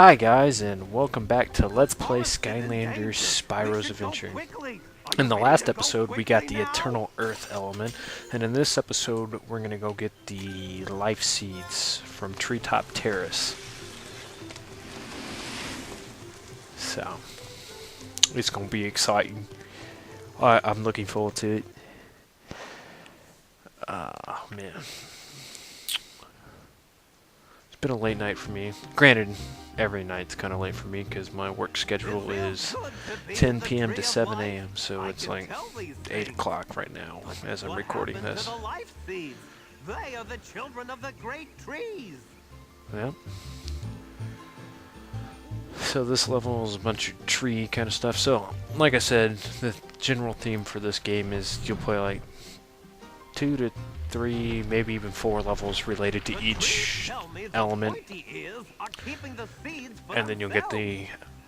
Hi guys, and welcome back to Let's Play Skylanders Spyro's Adventure. In the last episode we got the Eternal Earth element, and in this episode we're going to go get the life seeds from Treetop Terrace. So, it's going to be exciting. I'm looking forward to it. Man. It's been a late night for me. Granted, every night's kind of late for me because my work schedule is 10 p.m. to 7 a.m. So it's like 8 o'clock right now as I'm recording this. They are the children of the great trees. Yep. So this level is a bunch of tree kind of stuff. So, like I said, the general theme for this game is you'll play like 2 to 3, maybe even 4 levels related to each element, and then you'll get the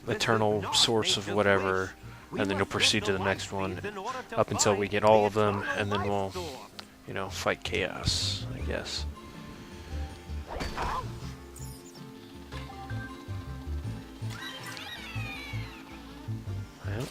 eternal source of whatever, and then you'll proceed to the next one up until we get all of them, and then we'll, you know, fight chaos, I guess. Yep.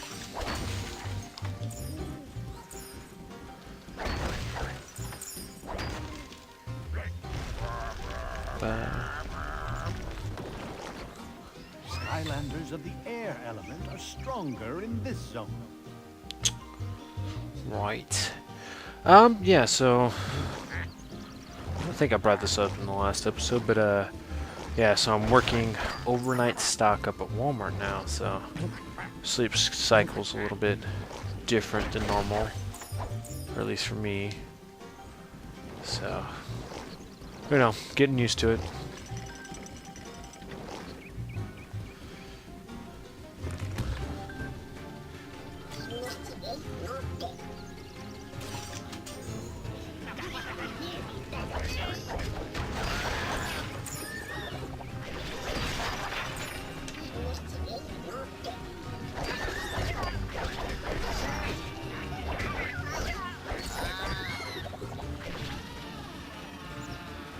Skylanders of the air element are stronger in this zone. Right. Yeah, so I think I brought this up in the last episode, but yeah, so I'm working overnight stock up at Walmart now, so sleep cycle's a little bit different than normal, or at least for me. So, you know, getting used to it.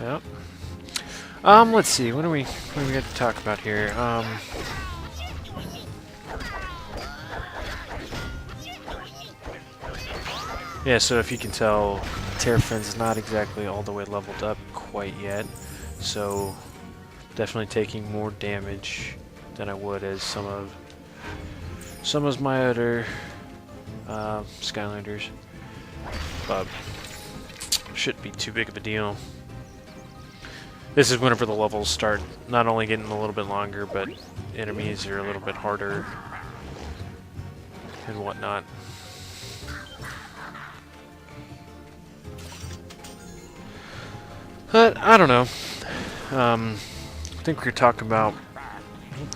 Yep. Let's see. What do we got to talk about here? Yeah. So if you can tell, Terrafin's not exactly all the way leveled up quite yet. So definitely taking more damage than I would as some of my other Skylanders, but shouldn't be too big of a deal. This is whenever the levels start not only getting a little bit longer, but enemies are a little bit harder and whatnot. But I don't know. I think we were talking about,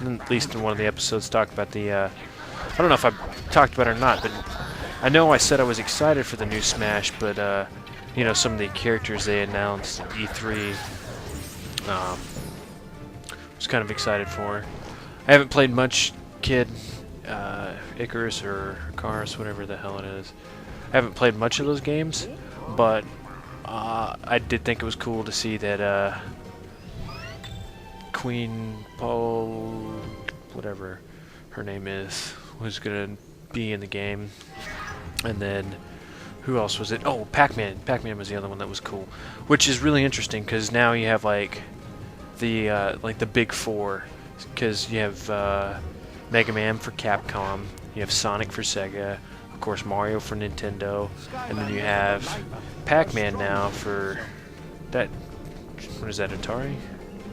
at least in one of the episodes, talked about the. I don't know if I talked about it or not, but I know I said I was excited for the new Smash, but you know, some of the characters they announced at E3. Was kind of excited for. I haven't played much Kid, Icarus or Cars, whatever the hell it is. I haven't played much of those games, but I did think it was cool to see that Queen Paul, whatever her name is, was gonna be in the game, and then. Who else was it? Oh, Pac-Man. Pac-Man was the other one that was cool, which is really interesting because now you have like the big four, because you have Mega Man for Capcom, you have Sonic for Sega, of course Mario for Nintendo, and then you have Pac-Man now for that. What is that? Atari?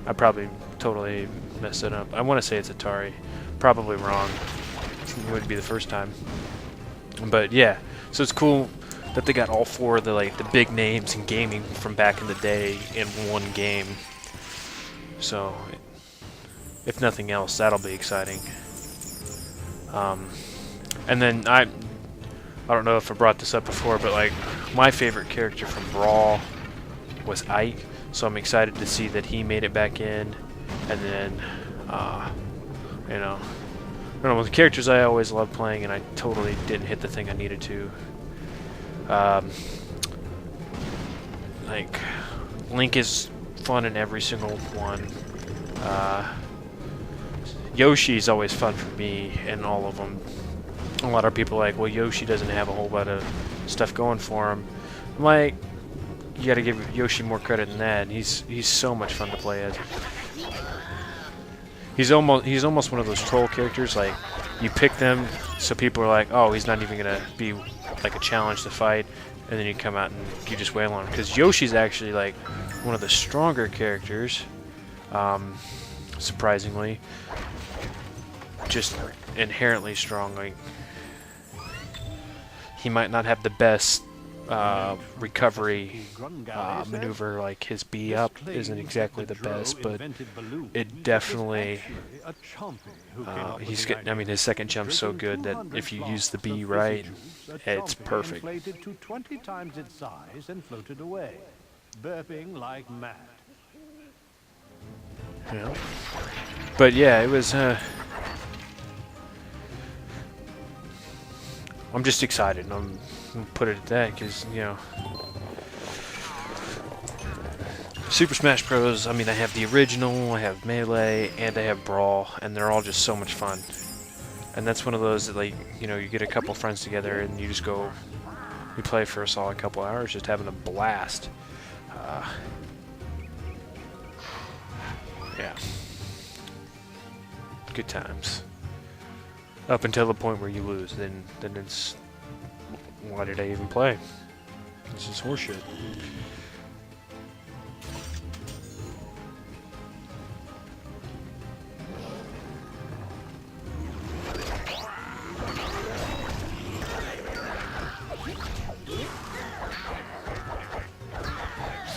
I probably totally messed it up. I want to say it's Atari. Probably wrong. It wouldn't be the first time. But yeah, so it's cool that they got all four of the big names in gaming from back in the day in one game. So, if nothing else, that'll be exciting. And then I don't know if I brought this up before, but like my favorite character from Brawl was Ike, so I'm excited to see that he made it back in. And then, you know, I don't know, the characters I always loved playing, and I totally didn't hit the thing I needed to. Like Link is fun in every single one. Yoshi's always fun for me in all of them. A lot of people are like, well, Yoshi doesn't have a whole lot of stuff going for him. I'm like, you got to give Yoshi more credit than that. He's so much fun to play as. He's almost one of those troll characters. Like, you pick them, so people are like, oh, he's not even gonna be like a challenge to fight, and then you come out and you just wail on him. Because Yoshi's actually like one of the stronger characters, surprisingly, just inherently strong. Like, he might not have the best recovery maneuver, like his B up isn't exactly the best, but it definitely I mean, his second jump's so good that if you use the B right, it's perfect. To 20 times its size and floated away, burping like mad. Yeah. But yeah, it was I'm just excited. I'm gonna put it at that because, you know, Super Smash Bros. I mean, I have the original, I have Melee, and I have Brawl, and they're all just so much fun. And that's one of those that, like, you know, you get a couple friends together and you just go, we play for a solid couple hours, just having a blast. Yeah, good times. Up until the point where you lose, then it's, why did I even play? This is horseshit.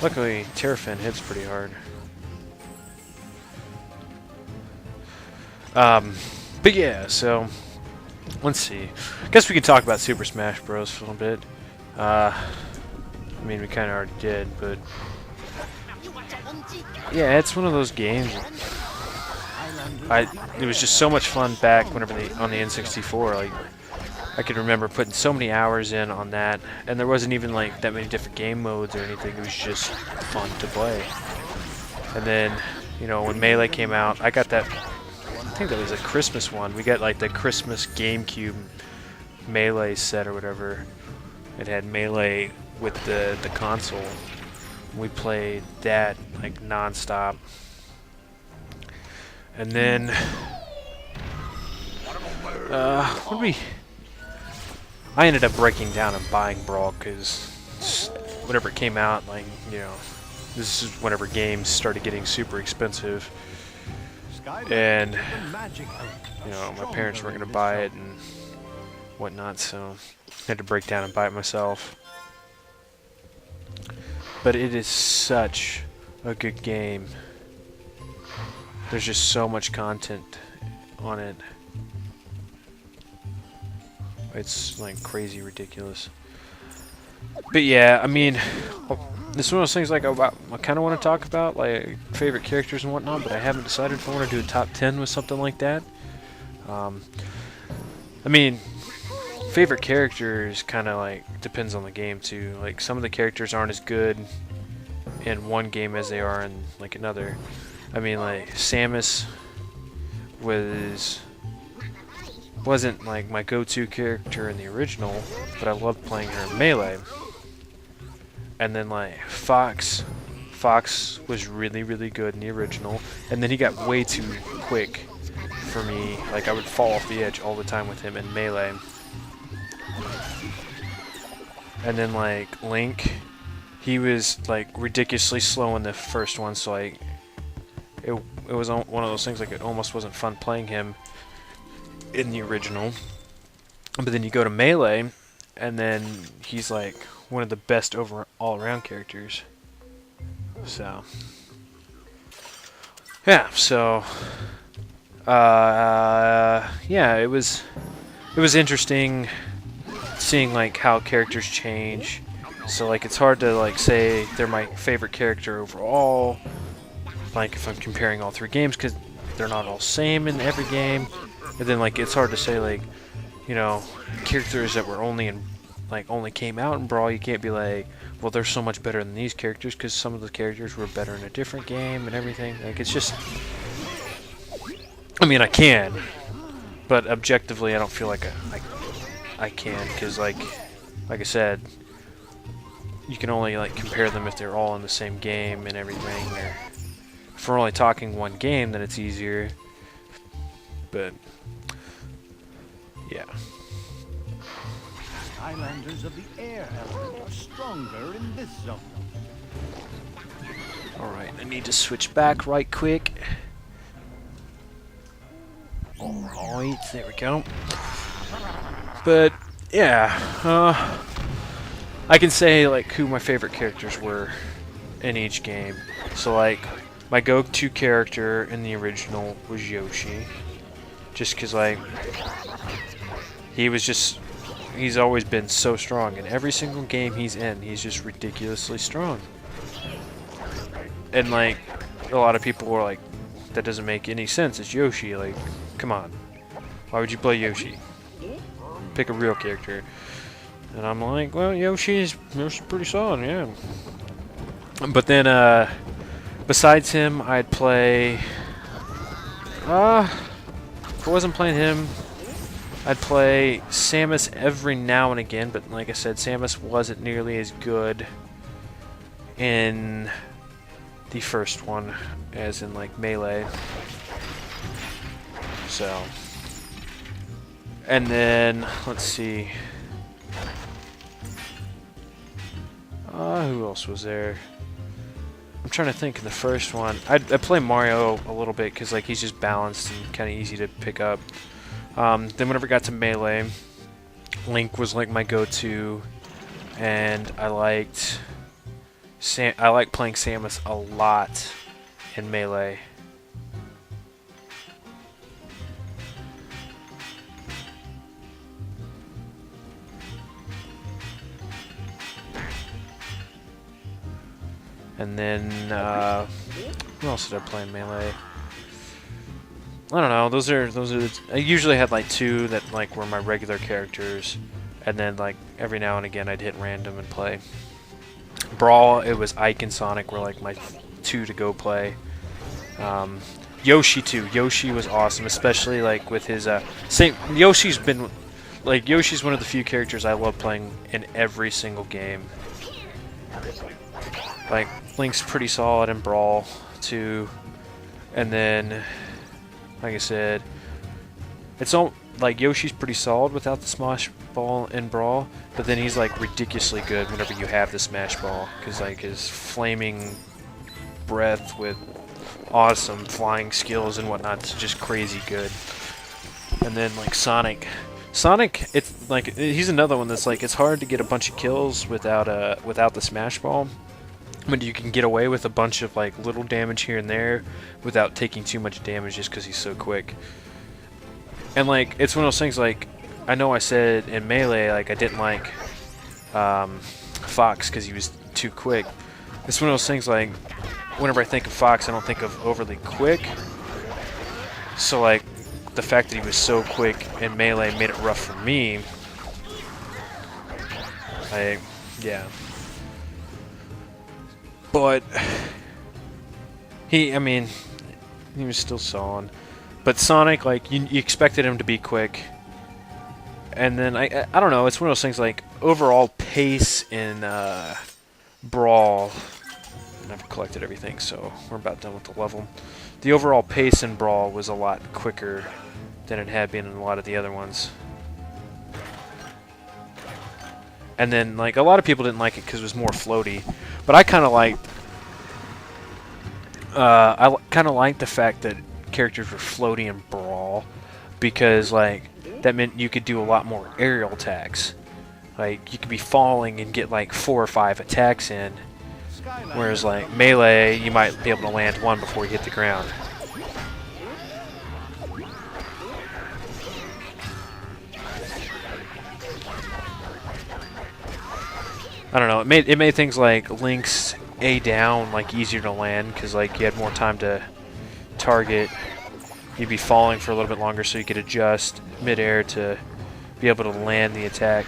Luckily, Terrafin hits pretty hard. But yeah, so let's see. I guess we can talk about Super Smash Bros. For a little bit. I mean, we kind of already did, but yeah, it's one of those games. It was just so much fun back whenever on the N64. Like, I could remember putting so many hours in on that, and there wasn't even like that many different game modes or anything. It was just fun to play. And then, you know, when Melee came out, I got that. I think that was a Christmas one. We got like the Christmas GameCube Melee set or whatever. It had Melee with the console. We played that like non-stop. And then I ended up breaking down and buying Brawl because whenever it came out, like, you know, this is whenever games started getting super expensive. And, you know, my parents weren't going to buy it and whatnot, so I had to break down and buy it myself. But it is such a good game. There's just so much content on it. It's like crazy ridiculous. But yeah, I mean, this is one of those things like I kind of want to talk about, like favorite characters and whatnot, but I haven't decided if I want to do a top 10 with something like that. I mean, favorite characters kind of like depends on the game too. Like, some of the characters aren't as good in one game as they are in like another. I mean, like Samus wasn't like my go-to character in the original, but I loved playing her in Melee. And then like Fox was really, really good in the original, and then he got way too quick for me. Like, I would fall off the edge all the time with him in Melee. And then like Link, he was like ridiculously slow in the first one, so like it was one of those things, like it almost wasn't fun playing him in the original. But then you go to Melee, and then he's like one of the best all-around characters. So yeah, so yeah, it was interesting seeing like how characters change. So like, it's hard to like say they're my favorite character overall, like if I'm comparing all three games, because they're not all same in every game. And then like, it's hard to say like, you know, characters that were only came out in Brawl, you can't be like, well, they're so much better than these characters, because some of the characters were better in a different game and everything. Like, it's I mean, I can, but objectively, I don't feel like I can, because like I said, you can only like compare them if they're all in the same game and everything. Or if we're only talking one game, then it's easier. But yeah. Skylanders of the air element are stronger in this zone. Alright, I need to switch back right quick. Alright, there we go. But yeah, I can say like who my favorite characters were in each game. So like my go-to character in the original was Yoshi, just because like he's always been so strong. In every single game he's in, he's just ridiculously strong. And like a lot of people were like, that doesn't make any sense, it's Yoshi, like come on, why would you play Yoshi? Pick a real character. And I'm like, well, Yoshi's pretty solid, yeah. But then besides him, I'd play if I wasn't playing him, I'd play Samus every now and again, but like I said, Samus wasn't nearly as good in the first one as in like Melee. So, and then let's see, who else was there? I'm trying to think. In the first one, I play Mario a little bit because like he's just balanced and kind of easy to pick up. Then whenever I got to Melee, Link was like my go-to, and I liked playing Samus a lot in Melee. And then who else did I play in Melee? I don't know. Those are I usually had like two that like were my regular characters, and then like every now and again I'd hit random and play. Brawl, it was Ike and Sonic were like my two to go play. Yoshi too. Yoshi was awesome, especially like with his Yoshi's one of the few characters I love playing in every single game. Like Link's pretty solid in Brawl too, and then like I said, it's all like Yoshi's pretty solid without the Smash Ball in Brawl, but then he's like ridiculously good whenever you have the Smash Ball, because like his flaming breath with awesome flying skills and whatnot is just crazy good. And then like Sonic, it's like he's another one that's like it's hard to get a bunch of kills without the Smash Ball. But you can get away with a bunch of like little damage here and there without taking too much damage just because he's so quick. And like it's one of those things like I know I said in Melee like I didn't like Fox because he was too quick. It's one of those things like whenever I think of Fox I don't think of overly quick. So like the fact that he was so quick in Melee made it rough for me. Yeah. But he was still solid. But Sonic, like you expected him to be quick, and then I don't know. It's one of those things like overall pace in Brawl. And I've collected everything, so we're about done with the level. The overall pace in Brawl was a lot quicker than it had been in a lot of the other ones. And then, like, a lot of people didn't like it because it was more floaty. But I kind of liked... I kind of liked the fact that characters were floaty in Brawl. Because, like, that meant you could do a lot more aerial attacks. Like, you could be falling and get, like, 4 or 5 attacks in. Whereas, like, Melee, you might be able to land one before you hit the ground. I don't know. It made things like Link's A down like easier to land because like you had more time to target. You'd be falling for a little bit longer, so you could adjust midair to be able to land the attack.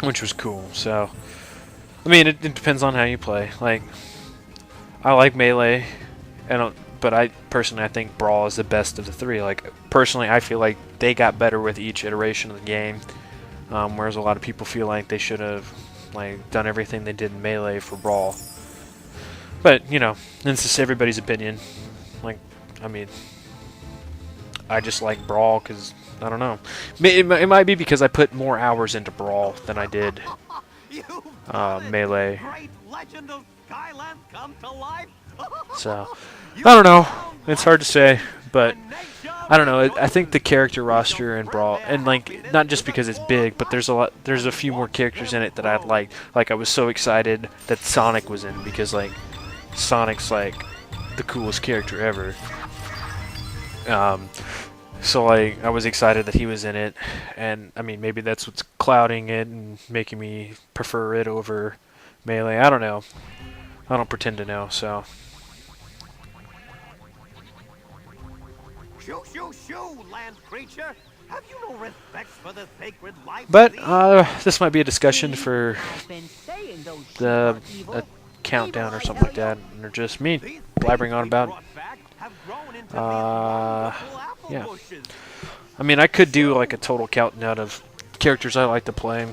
which was cool. So, I mean, it depends on how you play. Like, I like Melee, but I think Brawl is the best of the three. Like, personally, I feel like they got better with each iteration of the game, whereas a lot of people feel like they should have like done everything they did in Melee for Brawl. But you know, it's just everybody's opinion. Like, I mean, I just like Brawl because I don't know. It might be because I put more hours into Brawl than I did Melee. Great legend of Skylands come to life. So, I don't know. It's hard to say, but I don't know. I think the character roster in Brawl, and like not just because it's big, but there's a few more characters in it that I like. Like, I was so excited that Sonic was in because like Sonic's like the coolest character ever. So like I was excited that he was in it, and I mean maybe that's what's clouding it and making me prefer it over Melee. I don't know. I don't pretend to know. So. Shoo, shoo, shoo, land creature. Have you no respect for the sacred life? But this might be a discussion for the countdown or something like that, or just me blabbering on about. Yeah. I mean, I could do like a total countdown of characters I like to play.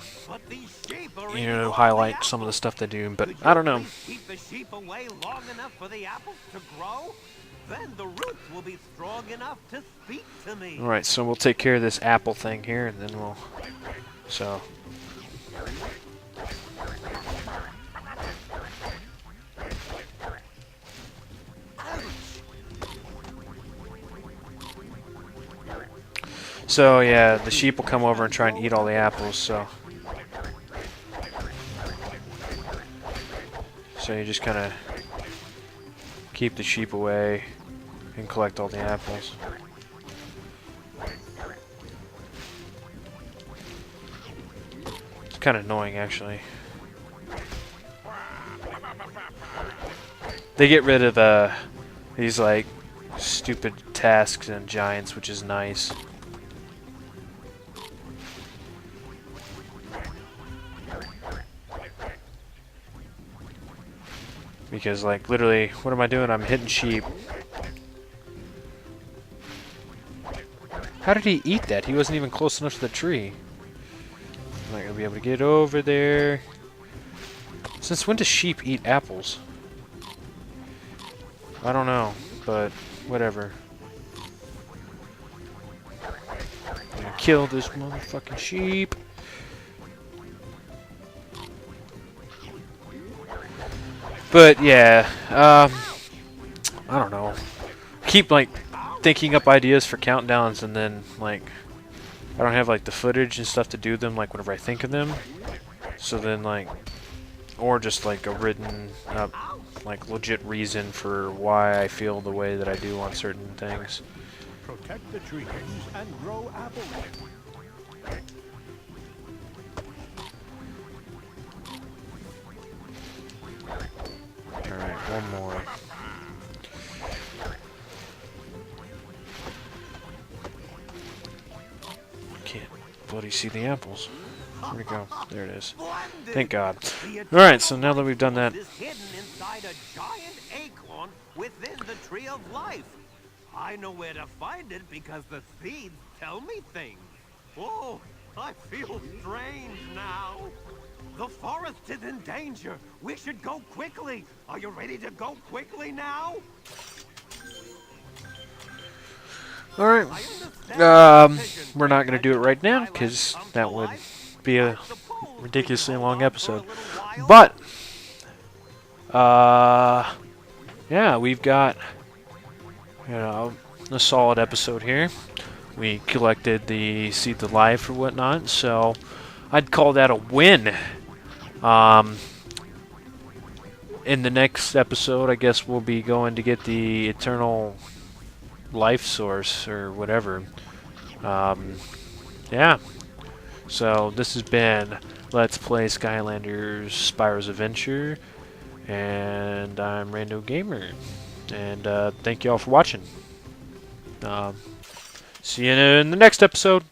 You know, highlight some of the stuff they do, but I don't know. Keep the sheep away long enough for the apples to grow. Then the roots will be strong enough to speak to me. Alright, so we'll take care of this apple thing here, and then we'll... So... So, yeah, the sheep will come over and try and eat all the apples, so... So you just kind of keep the sheep away and collect all the apples. It's kind of annoying, actually. They get rid of these like stupid tasks and giants, which is nice. Because, like, literally, what am I doing? I'm hitting sheep. How did he eat that? He wasn't even close enough to the tree. I'm not gonna be able to get over there. Since when do sheep eat apples? I don't know, but whatever. I'm gonna kill this motherfucking sheep. But yeah, I don't know. Keep like thinking up ideas for countdowns, and then like I don't have like the footage and stuff to do them like whenever I think of them. So then like, or just like a written up like legit reason for why I feel the way that I do on certain things. Protect the trees and grow apples. Alright, one more. Can't bloody see the apples. Where'd it go? There it is. Thank God. Alright, so now that we've done that... Is hidden inside a giant acorn within the tree of life. I know where to find it because the seeds tell me things. Oh, I feel strange now. The forest is in danger. We should go quickly. Are you ready to go quickly now? Alright. We're not going to do it right now because that would be a ridiculously long episode. But, yeah, we've got, you know, a solid episode here. We collected the Seeds of Life or whatnot, so I'd call that a win. In the next episode, I guess we'll be going to get the Eternal Life Source or whatever. Yeah. So this has been Let's Play Skylanders Spyro's Adventure, and I'm Rando Gamer, and thank you all for watching. See you in the next episode.